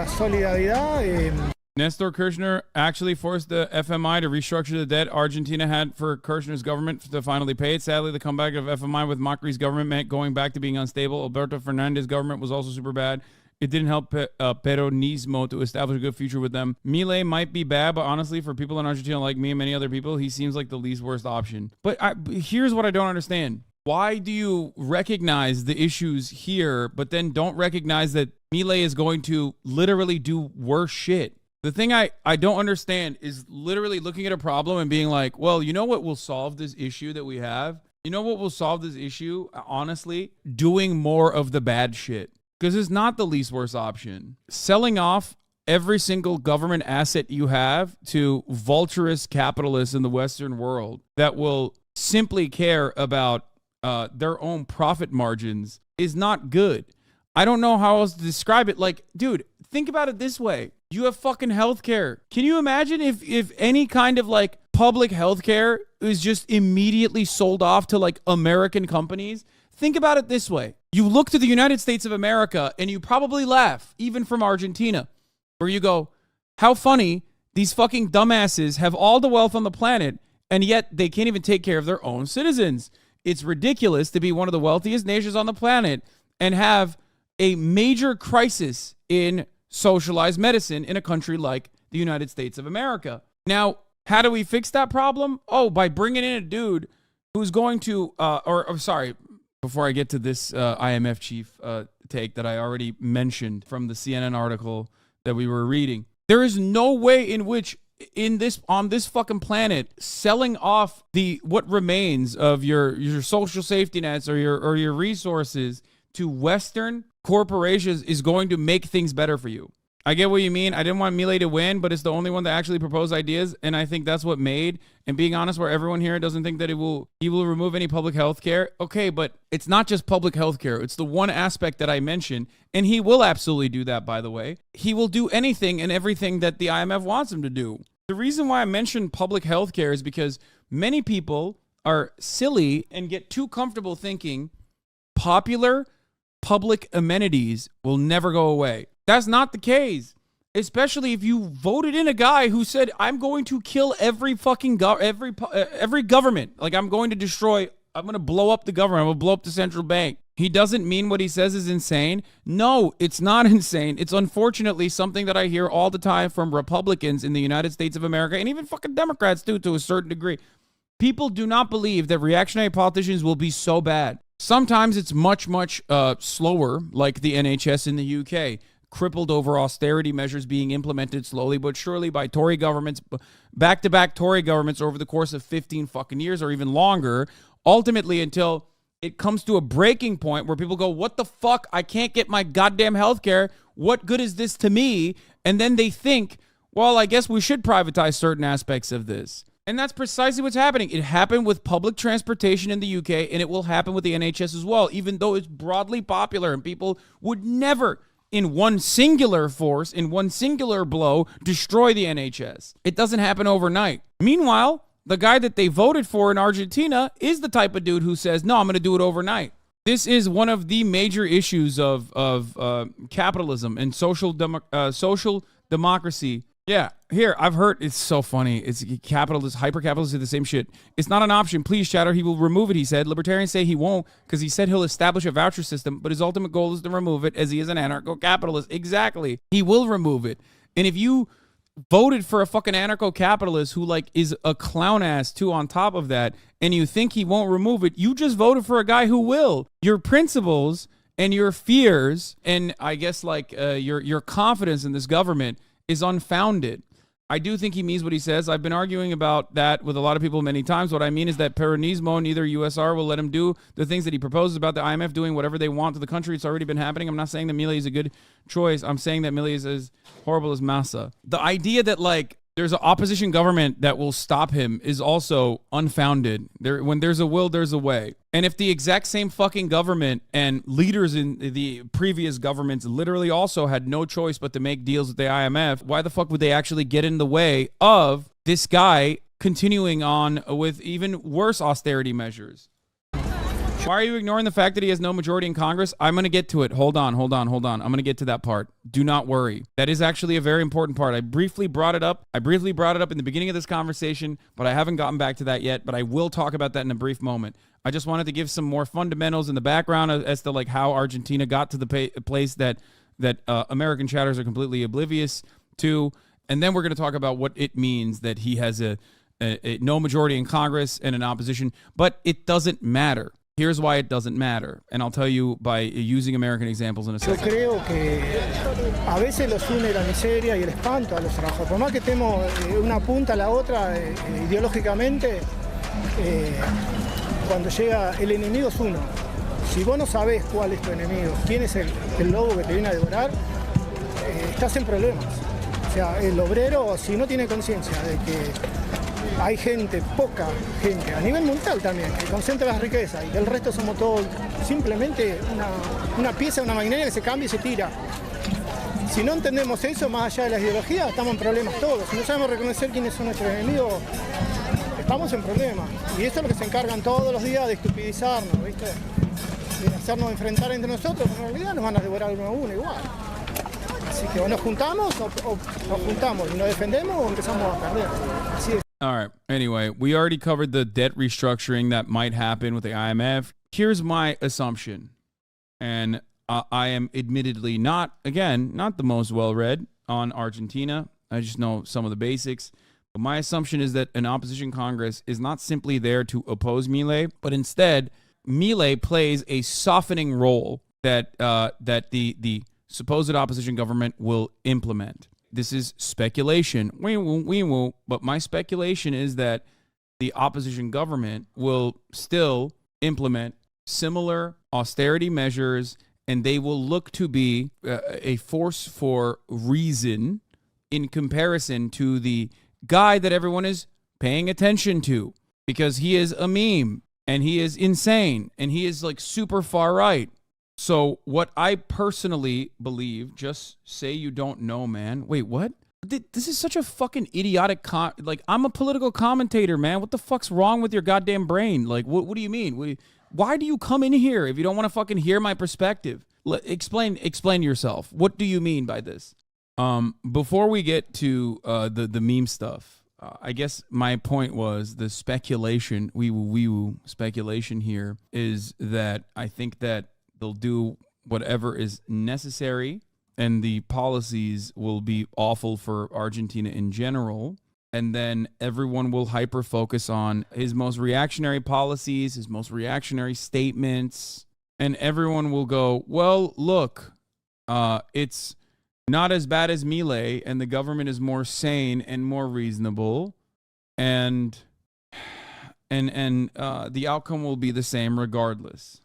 solidaridad... Nestor Kirchner actually forced the FMI to restructure the debt Argentina had for Kirchner's government to finally pay it. Sadly, the comeback of FMI with Macri's government meant going back to being unstable. Alberto Fernandez's government was also super bad. It didn't help Peronismo to establish a good future with them. Milei might be bad, but honestly, for people in Argentina like me and many other people, he seems like the least worst option. But here's what I don't understand. Why do you recognize the issues here, but then don't recognize that Milei is going to literally do worse shit? The thing I don't understand is literally looking at a problem and being like, well, you know what will solve this issue that we have? You know what will solve this issue, honestly? Doing more of the bad shit. Because it's not the least worst option. Selling off every single government asset you have to vulturous capitalists in the Western world that will simply care about their own profit margins is not good. I don't know how else to describe it. Like, dude, think about it this way. You have fucking healthcare. Can you imagine if any kind of like public healthcare is just immediately sold off to like American companies? Think about it this way. You look to the United States of America and you probably laugh, even from Argentina, where you go, how funny, these fucking dumbasses have all the wealth on the planet and yet they can't even take care of their own citizens. It's ridiculous to be one of the wealthiest nations on the planet and have a major crisis in socialized medicine in a country like the United States of America. Now, how do we fix that problem? Oh, by bringing in a dude who's going to, before I get to this IMF chief take that I already mentioned from the CNN article that we were reading, there is no way in which on this fucking planet, selling off what remains of your social safety nets or your resources to Western corporations is going to make things better for you. I get what you mean. I didn't want Milei to win, but it's the only one that actually proposed ideas, and I think that's what made. And being honest, where everyone here doesn't think that he will remove any public health care. Okay, but it's not just public health care. It's the one aspect that I mentioned, and he will absolutely do that, by the way. He will do anything and everything that the IMF wants him to do. The reason why I mentioned public health care is because many people are silly and get too comfortable thinking popular public amenities will never go away. That's not the case, especially if you voted in a guy who said, I'm going to kill every fucking every government. Like, I'm going to blow up the government. I'm going to blow up the central bank. He doesn't mean what he says is insane. No, it's not insane. It's unfortunately something that I hear all the time from Republicans in the United States of America, and even fucking Democrats too, to a certain degree. People do not believe that reactionary politicians will be so bad. Sometimes it's much, much slower, like the NHS in the UK. Crippled over austerity measures being implemented slowly but surely by Tory governments, back-to-back Tory governments over the course of 15 fucking years or even longer, ultimately until it comes to a breaking point where people go, what the fuck? I can't get my goddamn health care. What good is this to me? And then they think, well, I guess we should privatize certain aspects of this. And that's precisely what's happening. It happened with public transportation in the UK, and it will happen with the NHS as well, even though it's broadly popular and people would never, in one singular force, in one singular blow, destroy the NHS. It doesn't happen overnight. Meanwhile, the guy that they voted for in Argentina is the type of dude who says, no, I'm going to do it overnight. This is one of the major issues of capitalism and social democracy. Yeah, here, I've heard, it's so funny. It's capitalists, hyper-capitalists do the same shit. It's not an option. Please, Chatter, he will remove it, he said. Libertarians say he won't because he said he'll establish a voucher system, but his ultimate goal is to remove it as he is an anarcho-capitalist. Exactly. He will remove it. And if you voted for a fucking anarcho-capitalist who, like, is a clown ass, too, on top of that, and you think he won't remove it, you just voted for a guy who will. Your principles and your fears and, I guess, like, your confidence in this government is unfounded. I do think he means what he says. I've been arguing about that with a lot of people many times. What I mean is that Peronismo, neither USR will let him do the things that he proposes about the IMF doing whatever they want to the country. It's already been happening. I'm not saying that Milei is a good choice. I'm saying that Milei is as horrible as Massa. The idea that, like, there's an opposition government that will stop him is also unfounded. When there's a will, there's a way. And if the exact same fucking government and leaders in the previous governments literally also had no choice but to make deals with the IMF, why the fuck would they actually get in the way of this guy continuing on with even worse austerity measures? Why are you ignoring the fact that he has no majority in Congress? I'm going to get to it. Hold on. I'm going to get to that part. Do not worry. That is actually a very important part. I briefly brought it up in the beginning of this conversation, but I haven't gotten back to that yet, but I will talk about that in a brief moment. I just wanted to give some more fundamentals in the background as to, like, how Argentina got to the place that American chatters are completely oblivious to. And then we're going to talk about what it means that he has a no majority in Congress and an opposition, but it doesn't matter. Here's why it doesn't matter, and I'll tell you by using American examples in a second. Yo creo que a veces los une la miseria y el espanto a los trabajadores. Por más que estemos una punta a la otra ideológicamente, cuando llega el enemigo es uno. Si vos no sabés cuál es tu enemigo, quién es el lobo que te viene a devorar, estás en problemas. O sea, el obrero, si no tiene conciencia de que hay gente, poca gente, a nivel mundial también, que concentra las riquezas y que el resto somos todos simplemente una pieza de una maquinaria que se cambia y se tira. Si no entendemos eso, más allá de las ideologías, estamos en problemas todos. Si no sabemos reconocer quiénes son nuestros enemigos, estamos en problemas. Y eso es lo que se encargan todos los días de estupidizarnos, ¿viste? De hacernos enfrentar entre nosotros, pero en realidad nos van a devorar uno a uno igual. Así que o nos juntamos o nos juntamos y nos defendemos o empezamos a perder. Así es. All right. Anyway, we already covered the debt restructuring that might happen with the IMF. Here's my assumption. And I am admittedly not the most well-read on Argentina. I just know some of the basics. But my assumption is that an opposition Congress is not simply there to oppose Milei, but instead, Milei plays a softening role that the supposed opposition government will implement. This is speculation. But my speculation is that the opposition government will still implement similar austerity measures, and they will look to be a force for reason in comparison to the guy that everyone is paying attention to, because he is a meme and he is insane and he is, like, super far right. So what I personally believe, just say you don't know, man. Wait, what? This is such a fucking idiotic, I'm a political commentator, man. What the fuck's wrong with your goddamn brain? Like, what do you mean? Why do you come in here if you don't want to fucking hear my perspective? Explain yourself. What do you mean by this? Before we get to the meme stuff, I guess my point was the speculation, speculation here is that I think that they'll do whatever is necessary, and the policies will be awful for Argentina in general. And then everyone will hyper-focus on his most reactionary policies, his most reactionary statements. And everyone will go, well, look, it's not as bad as Milei, and the government is more sane and more reasonable. And the outcome will be the same regardless.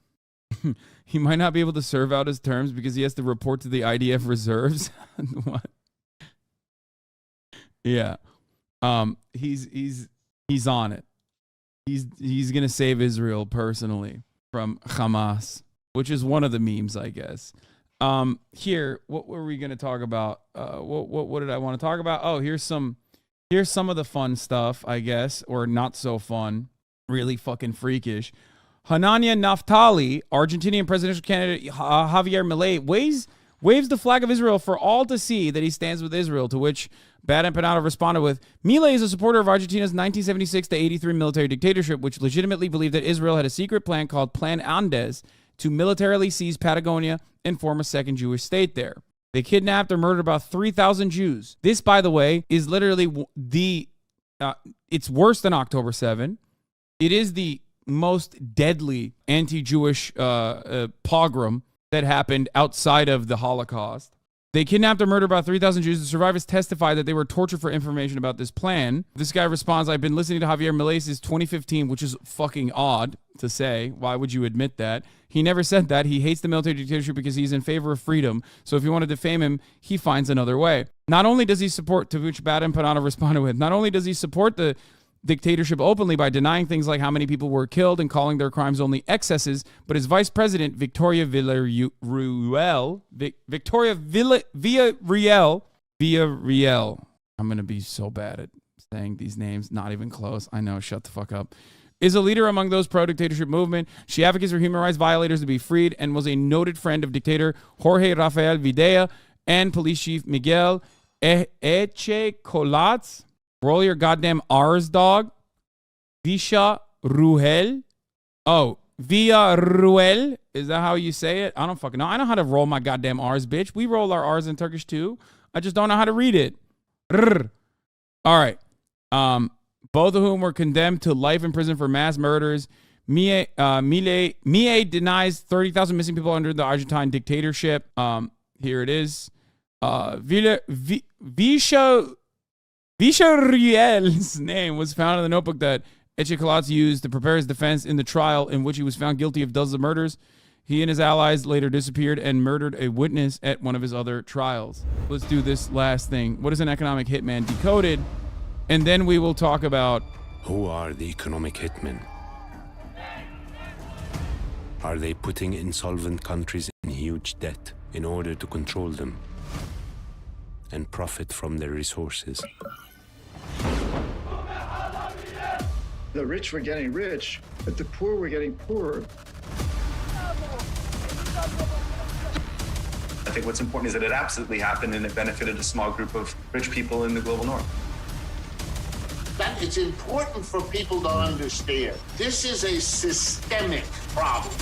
He might not be able to serve out his terms because he has to report to the IDF reserves. What? Yeah. He's on it. He's gonna save Israel personally from Hamas, which is one of the memes, I guess. Here, what were we gonna talk about? What did I want to talk about? Oh, here's some of the fun stuff, I guess, or not so fun, really fucking freakish. Hanania Naftali, Argentinian presidential candidate Javier Milei, waves the flag of Israel for all to see that he stands with Israel, to which Bad Empanada responded with, Milei is a supporter of Argentina's 1976 to 83 military dictatorship, which legitimately believed that Israel had a secret plan called Plan Andes to militarily seize Patagonia and form a second Jewish state there. They kidnapped or murdered about 3,000 Jews. This, by the way, is literally it's worse than October 7. It is the most deadly anti-Jewish pogrom that happened outside of the Holocaust. They kidnapped or murdered about 3,000 Jews. The survivors testified that they were tortured for information about this plan. This guy responds, I've been listening to Javier Milei since 2015, which is fucking odd to say. Why would you admit that? He never said that. He hates the military dictatorship because he's in favor of freedom. So if you want to defame him, he finds another way. Not only does he support, to which Bad Empanada responded with, not only does he support the dictatorship openly by denying things like how many people were killed and calling their crimes only excesses, but his vice president, Victoria Villarreal, I'm going to be so bad at saying these names, not even close. I know, shut the fuck up. Is a leader among those pro-dictatorship movement. She advocates for human rights violators to be freed and was a noted friend of dictator Jorge Rafael Videla and police chief Miguel Echecolatz. Roll your goddamn R's, dog. Visha Ruel. Oh, Via Ruel. Is that how you say it? I don't fucking know. I know how to roll my goddamn R's, bitch. We roll our R's in Turkish too. I just don't know how to read it. Rrr. All right. Both of whom were condemned to life in prison for mass murders. Milei denies 30,000 missing people under the Argentine dictatorship. Here it is. Villarreal's name was found in the notebook that Echecolatz used to prepare his defense in the trial in which he was found guilty of dozens of murders. He and his allies later disappeared and murdered a witness at one of his other trials. Let's do this last thing. What is an economic hitman? Decoded. And then we will talk about... Who are the economic hitmen? Are they putting insolvent countries in huge debt in order to control them and profit from their resources? The rich were getting rich, but the poor were getting poorer. I think what's important is that it absolutely happened and it benefited a small group of rich people in the global north. That it's important for people to understand. This is a systemic problem.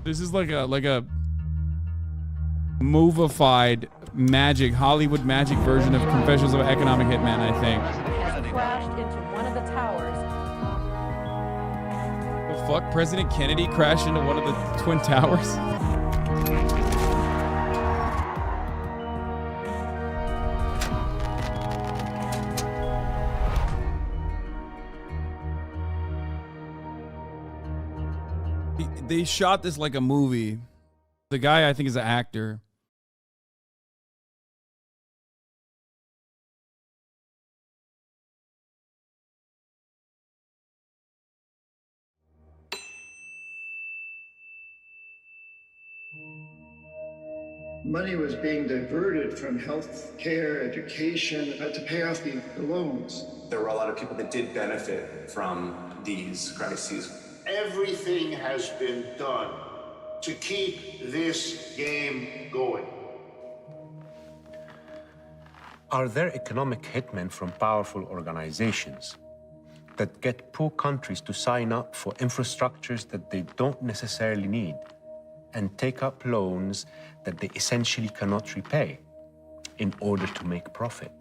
This is like a movified magic, Hollywood magic version of Confessions of an Economic Hitman, I think. Crashed into one of the towers. The fuck? President Kennedy crashed into one of the Twin Towers? They shot this like a movie. The guy, I think, is an actor. Money was being diverted from health care, education, to pay off the loans. There were a lot of people that did benefit from these crises. Everything has been done to keep this game going. Are there economic hitmen from powerful organizations that get poor countries to sign up for infrastructures that they don't necessarily need and take up loans that they essentially cannot repay in order to make profit?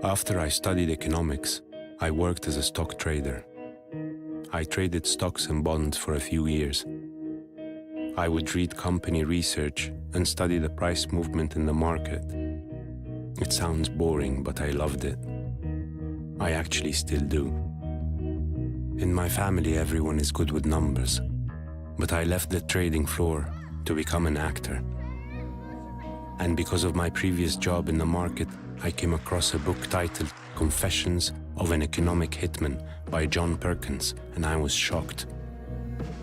After I studied economics, I worked as a stock trader. I traded stocks and bonds for a few years. I would read company research and study the price movement in the market. It sounds boring, but I loved it. I actually still do. In my family, everyone is good with numbers, but I left the trading floor to become an actor. And because of my previous job in the market, I came across a book titled Confessions of an Economic Hitman by John Perkins, and I was shocked.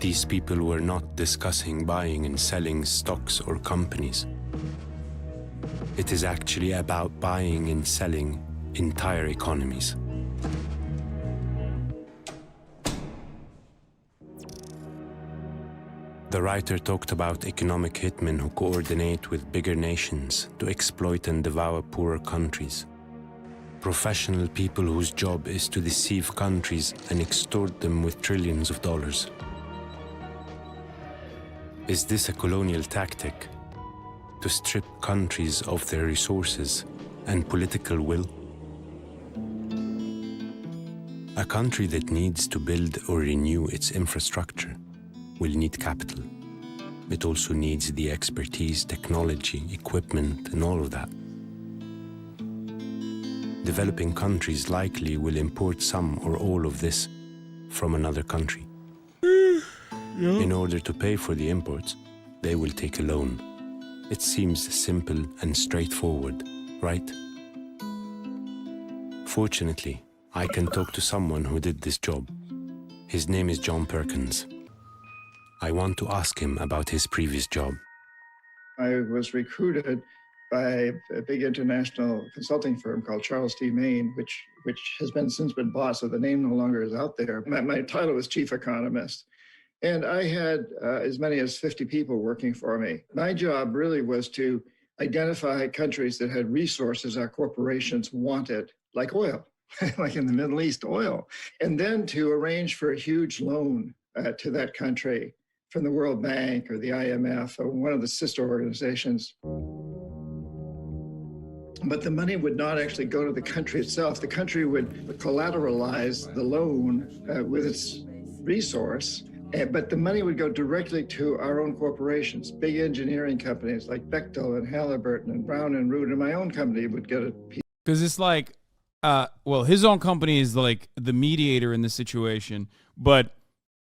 These people were not discussing buying and selling stocks or companies. It is actually about buying and selling entire economies. The writer talked about economic hitmen who coordinate with bigger nations to exploit and devour poorer countries. Professional people whose job is to deceive countries and extort them with trillions of dollars. Is this a colonial tactic? To strip countries of their resources and political will? A country that needs to build or renew its infrastructure will need capital. It also needs the expertise, technology, equipment, and all of that. Developing countries likely will import some or all of this from another country. In order to pay for the imports, they will take a loan. It seems simple and straightforward, right? Fortunately, I can talk to someone who did this job. His name is John Perkins. I want to ask him about his previous job. I was recruited by a big international consulting firm called Charles T. Main, which has since been bought, so the name no longer is out there. My title was chief economist. And I had as many as 50 people working for me. My job really was to identify countries that had resources our corporations wanted, like oil, like in the Middle East, oil, and then to arrange for a huge loan to that country from the World Bank or the IMF or one of the sister organizations. But the money would not actually go to the country itself. The country would collateralize the loan with its resource, but the money would go directly to our own corporations, big engineering companies like Bechtel and Halliburton and Brown and Root, and my own company would get a piece. Because it's like, well, his own company is like the mediator in this situation, but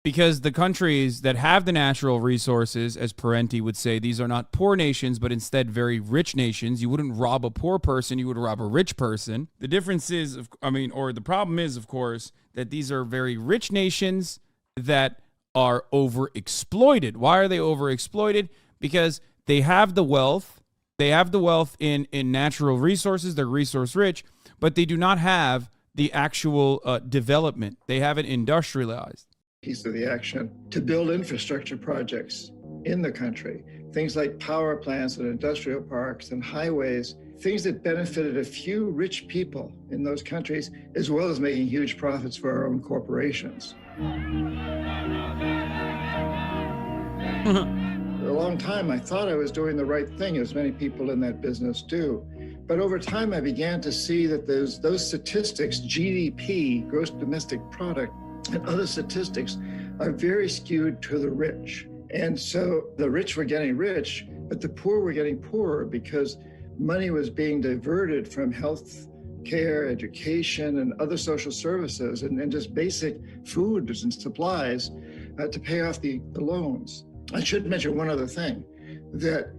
because the countries that have the natural resources, as Parenti would say, these are not poor nations, but instead very rich nations. You wouldn't rob a poor person, you would rob a rich person. The difference is, or the problem is, of course, that these are very rich nations that are overexploited. Why are they overexploited? Because they have the wealth. They have the wealth in natural resources. They're resource rich, but they do not have the actual development. They haven't industrialized. Piece of the action to build infrastructure projects in the country, things like power plants and industrial parks and highways, things that benefited a few rich people in those countries, as well as making huge profits for our own corporations. For a long time, I thought I was doing the right thing, as many people in that business do. But over time, I began to see that those statistics, GDP, gross domestic product, and other statistics are very skewed to the rich. And so the rich were getting rich, but the poor were getting poorer because money was being diverted from health care, education, and other social services, and just basic foods and supplies to pay off the loans. I should mention one other thing, that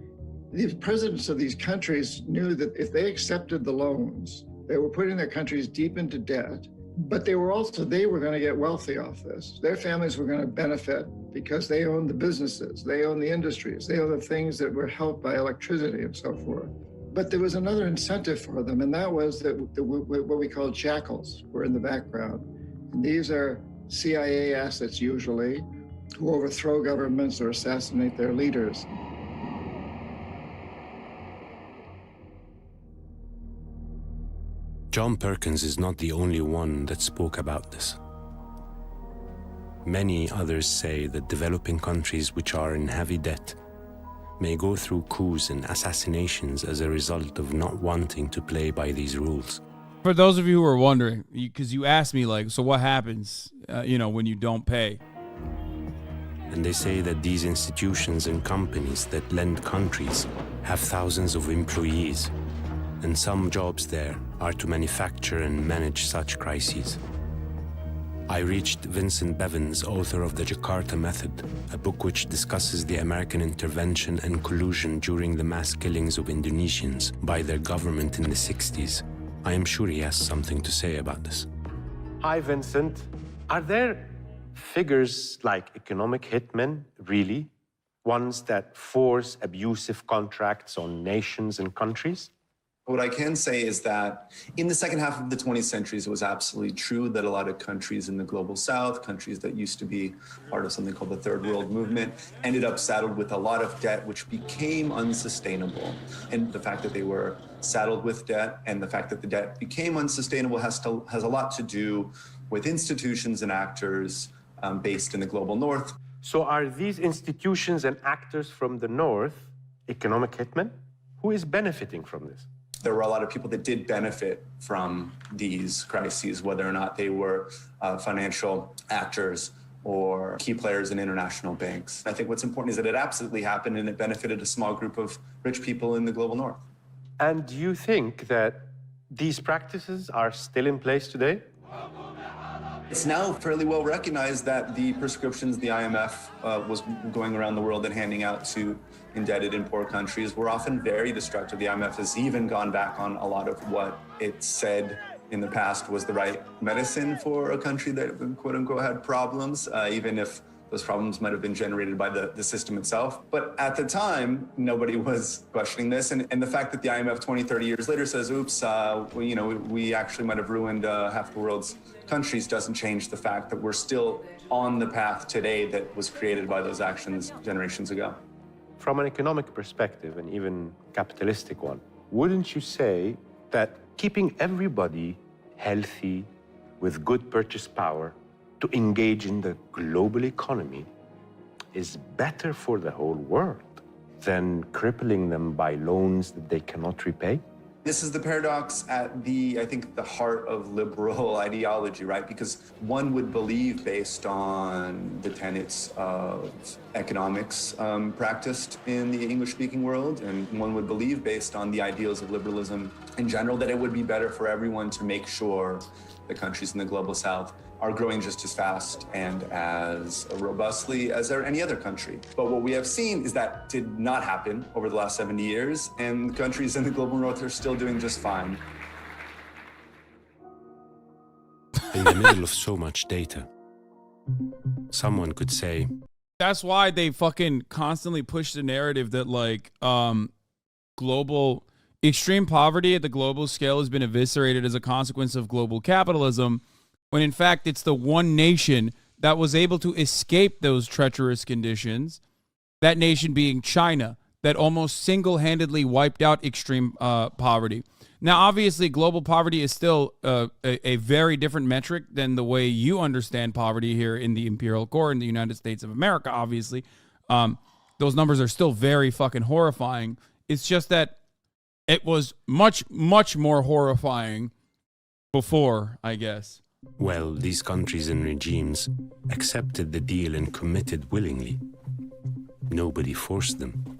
the presidents of these countries knew that if they accepted the loans, they were putting their countries deep into debt. But they were going to get wealthy off this. Their families were going to benefit because they owned the businesses, they owned the industries, they owned the things that were helped by electricity and so forth. But there was another incentive for them, and that was that what we call jackals were in the background. And these are CIA assets usually, who overthrow governments or assassinate their leaders. John Perkins is not the only one that spoke about this. Many others say that developing countries which are in heavy debt may go through coups and assassinations as a result of not wanting to play by these rules. For those of you who are wondering, because you asked me, like, so what happens, when you don't pay? And they say that these institutions and companies that lend countries have thousands of employees, and some jobs there are to manufacture and manage such crises. I reached Vincent Bevins, author of The Jakarta Method, a book which discusses the American intervention and collusion during the mass killings of Indonesians by their government in the 60s. I am sure he has something to say about this. Hi, Vincent. Are there figures like economic hitmen, really? Ones that force abusive contracts on nations and countries? What I can say is that in the second half of the 20th century, it was absolutely true that a lot of countries in the global south, countries that used to be part of something called the Third World Movement, ended up saddled with a lot of debt, which became unsustainable. And the fact that they were saddled with debt and the fact that the debt became unsustainable has a lot to do with institutions and actors based in the global north. So are these institutions and actors from the north economic hitmen? Who is benefiting from this? There were a lot of people that did benefit from these crises, whether or not they were financial actors or key players in international banks. I think what's important is that it absolutely happened and it benefited a small group of rich people in the global north. And do you think that these practices are still in place today? It's now fairly well recognized that the prescriptions the IMF was going around the world and handing out to indebted and poor countries were often very destructive. The IMF has even gone back on a lot of what it said in the past was the right medicine for a country that, quote unquote, had problems, even if those problems might have been generated by the system itself. But at the time, nobody was questioning this. And the fact that the IMF 20, 30 years later says, oops, we actually might have ruined half the world's countries doesn't change the fact that we're still on the path today that was created by those actions generations ago. From an economic perspective, and even capitalistic one, wouldn't you say that keeping everybody healthy with good purchase power to engage in the global economy is better for the whole world than crippling them by loans that they cannot repay? This is the paradox at I think, the heart of liberal ideology, right? Because one would believe, based on the tenets of economics practiced in the English-speaking world, and one would believe, based on the ideals of liberalism in general, that it would be better for everyone to make sure the countries in the global south are growing just as fast and as robustly as any other country. But what we have seen is that did not happen over the last 70 years, and countries in the global north are still doing just fine. In the middle of so much data, someone could say, that's why they fucking constantly push the narrative that like global extreme poverty at the global scale has been eviscerated as a consequence of global capitalism, when in fact it's the one nation that was able to escape those treacherous conditions, that nation being China, that almost single-handedly wiped out extreme poverty. Now, obviously, global poverty is still a very different metric than the way you understand poverty here in the imperial core in the United States of America, obviously. Those numbers are still very fucking horrifying. It's just that it was much, much more horrifying before, I guess. Well, these countries and regimes accepted the deal and committed willingly. Nobody forced them.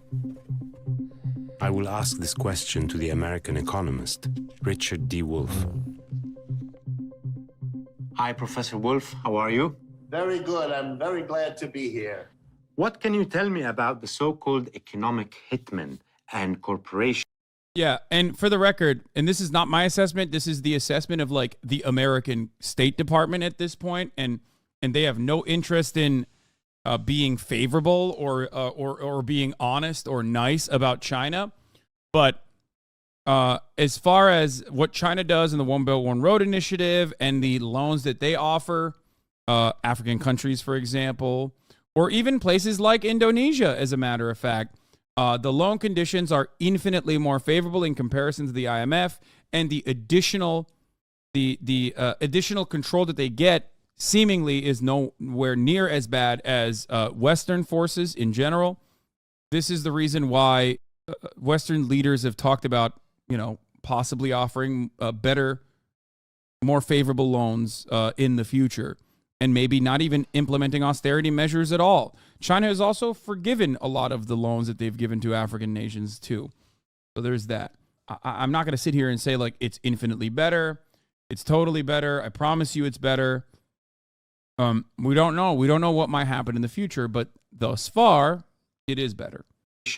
I will ask this question to the American economist, Richard D. Wolff. Hi, Professor Wolff. How are you? Very good. I'm very glad to be here. What can you tell me about the so-called economic hitmen and corporations? Yeah, and for the record, and this is not my assessment, this is the assessment of like the American State Department at this point, and they have no interest in being favorable or being honest or nice about China. But as far as what China does in the One Belt One Road initiative and the loans that they offer African countries, for example, or even places like Indonesia, as a matter of fact, the loan conditions are infinitely more favorable in comparison to the IMF, and the additional control that they get seemingly is nowhere near as bad as Western forces in general. This is the reason why Western leaders have talked about, possibly offering better, more favorable loans in the future, and maybe not even implementing austerity measures at all. China has also forgiven a lot of the loans that they've given to African nations too. So there's that. I'm not going to sit here and say like it's infinitely better. It's totally better. I promise you it's better. We don't know. We don't know what might happen in the future, but thus far, it is better.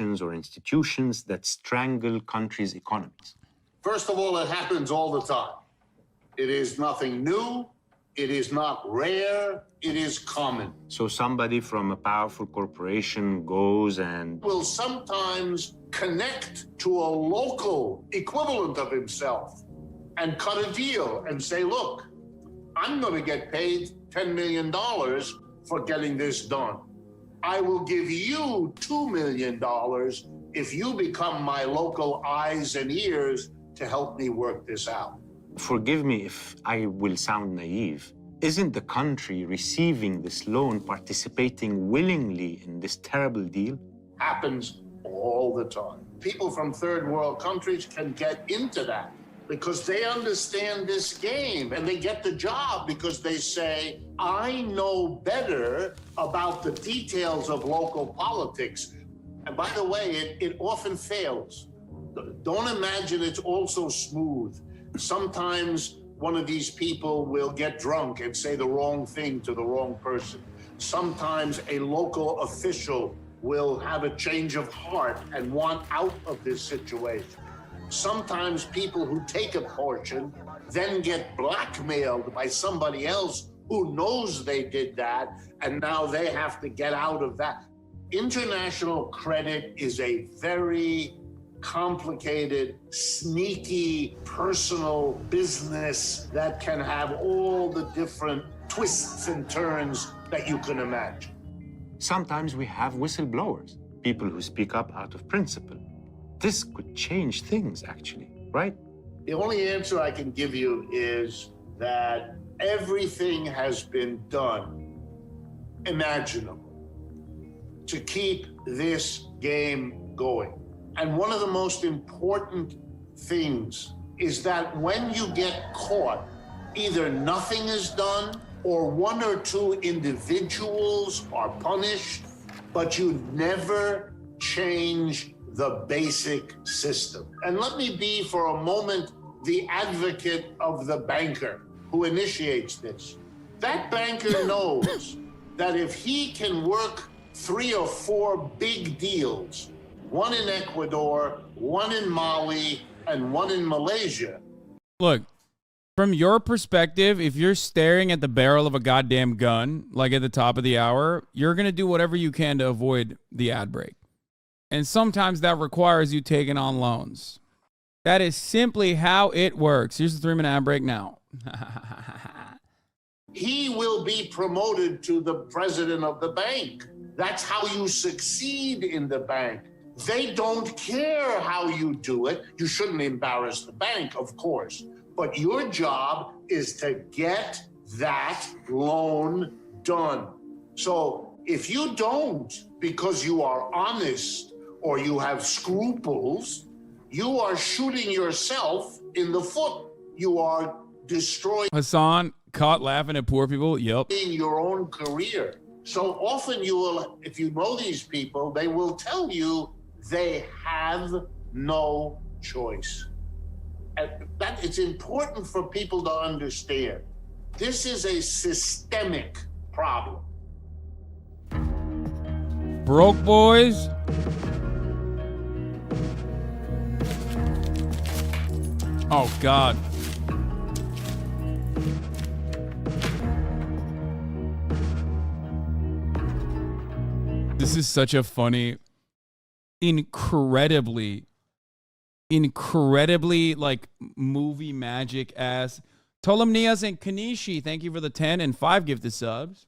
Or institutions that strangle countries' economies. First of all, it happens all the time. It is nothing new. It is not rare. It is common. So somebody from a powerful corporation goes and Will sometimes connect to a local equivalent of himself and cut a deal and say, look, I'm going to get paid $10 million for getting this done. I will give you $2 million if you become my local eyes and ears to help me work this out. forgive me if I will sound naive, isn't the country receiving this loan participating willingly in this terrible deal? Happens all the time. People from third world countries can get into that because they understand this game and they get the job because they say, I know better about the details of local politics. And by the way, it often fails. Don't imagine it's all so smooth. Sometimes one of these people will get drunk and say the wrong thing to the wrong person. Sometimes a local official will have a change of heart and want out of this situation. Sometimes people who take a portion then get blackmailed by somebody else who knows they did that, and now they have to get out of that. International credit is a very complicated, sneaky, personal business that can have all the different twists and turns that you can imagine. Sometimes we have whistleblowers, people who speak up out of principle. This could change things, actually, right? The only answer I can give you is that everything has been done imaginable to keep this game going. And one of the most important things is that when you get caught, either nothing is done or one or two individuals are punished, but you never change the basic system. And let me be for a moment the advocate of the banker who initiates this. That banker knows that if he can work 3 or 4 big deals, one in Ecuador, one in Mali, and one in Malaysia. Look, from your perspective, if you're staring at the barrel of a goddamn gun, like at the top of the hour, you're going to do whatever you can to avoid the ad break. And sometimes that requires you taking on loans. That is simply how it works. Here's the 3-minute ad break now. He will be promoted to the president of the bank. That's how you succeed in the bank. They don't care how you do it. You shouldn't embarrass the bank, of course. But your job is to get that loan done. So if you don't, because you are honest or you have scruples, you are shooting yourself in the foot. You are destroying Hasan caught laughing at poor people. Yep. your own career. So often you will, if you know these people, they will tell you they have no choice. And that it's important for people to understand. This is a systemic problem. Broke boys. Oh, God. This is such a funny, incredibly like movie magic ass. Tolomnias and Kanishi, thank you for the 10 and 5 gifted subs.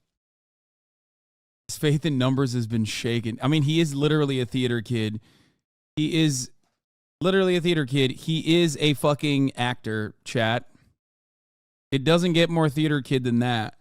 His faith in numbers has been shaken. I mean, he is literally a theater kid. He is literally a theater kid. He is a fucking actor, chat. It doesn't get more theater kid than that.